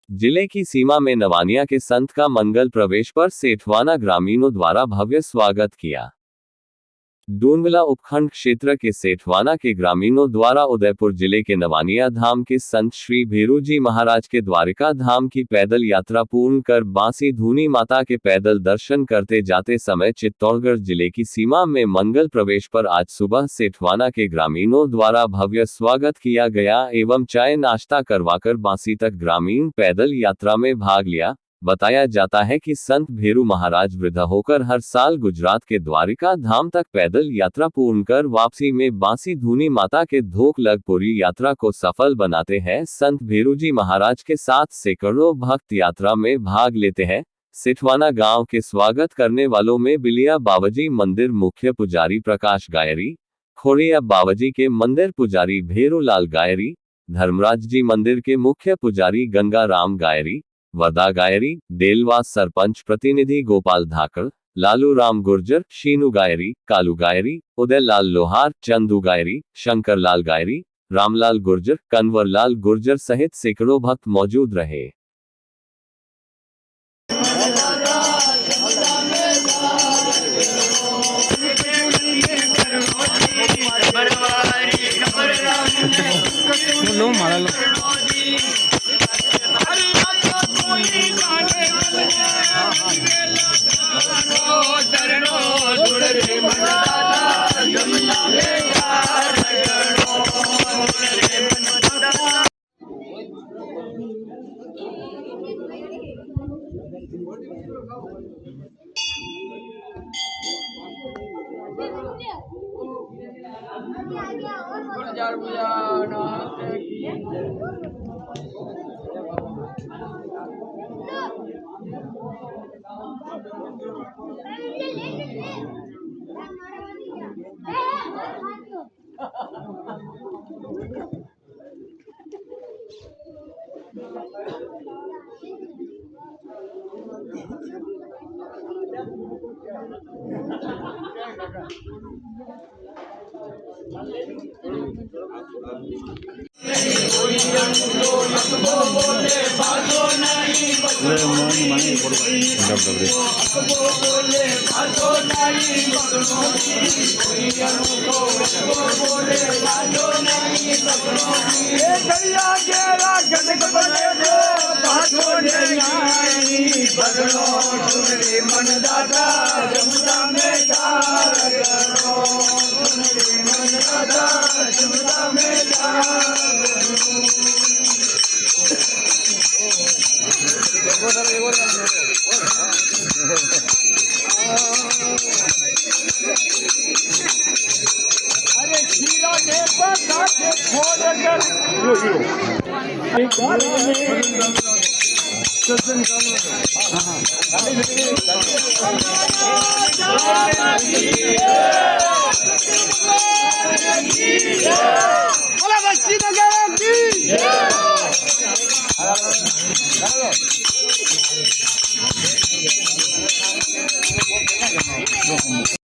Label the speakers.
Speaker 1: जिले की सीमा में नवानिया के संत का मंगल प्रवेश पर सेठवाना ग्रामीणों द्वारा भव्य स्वागत किया। डोंगला उपखंड क्षेत्र के सेठवाना के ग्रामीणों द्वारा उदयपुर जिले के नवानिया धाम के संत श्री भेरू जी महाराज के द्वारिका धाम की पैदल यात्रा पूर्ण कर बांसी धूनी माता के पैदल दर्शन करते जाते समय चित्तौड़गढ़ जिले की सीमा में मंगल प्रवेश पर आज सुबह सेठवाना के ग्रामीणों द्वारा भव्य स्वागत किया गया एवं चाय नाश्ता करवाकर बांसी तक ग्रामीण पैदल यात्रा में भाग लिया। बताया जाता है कि संत भेरू महाराज वृद्ध होकर हर साल गुजरात के द्वारिका धाम तक पैदल यात्रा पूर्ण कर वापसी में बांसी धूनी माता के धोक लग पूरी यात्रा को सफल बनाते हैं। संत भेरू जी महाराज के साथ सैकड़ों भक्त यात्रा में भाग लेते हैं। सेठवाना गांव के स्वागत करने वालों में बिलिया बाबाजी मंदिर मुख्य पुजारी प्रकाश गायरी, खोड़िया बाबाजी के मंदिर पुजारी भेरू लाल गायरी, धर्मराज जी मंदिर के मुख्य पुजारी गंगा राम गायरी, वरदा गायरी, देलवास सरपंच प्रतिनिधि गोपाल धाकड़, लालू राम गुर्जर, शीनू गायरी, कालू गायरी, उदय लाल लोहार, चंदू गायरी, शंकर लाल गायरी, रामलाल गुर्जर, कन्वर लाल गुर्जर सहित सैकड़ों भक्त मौजूद रहे।
Speaker 2: बोला बस्ती नगर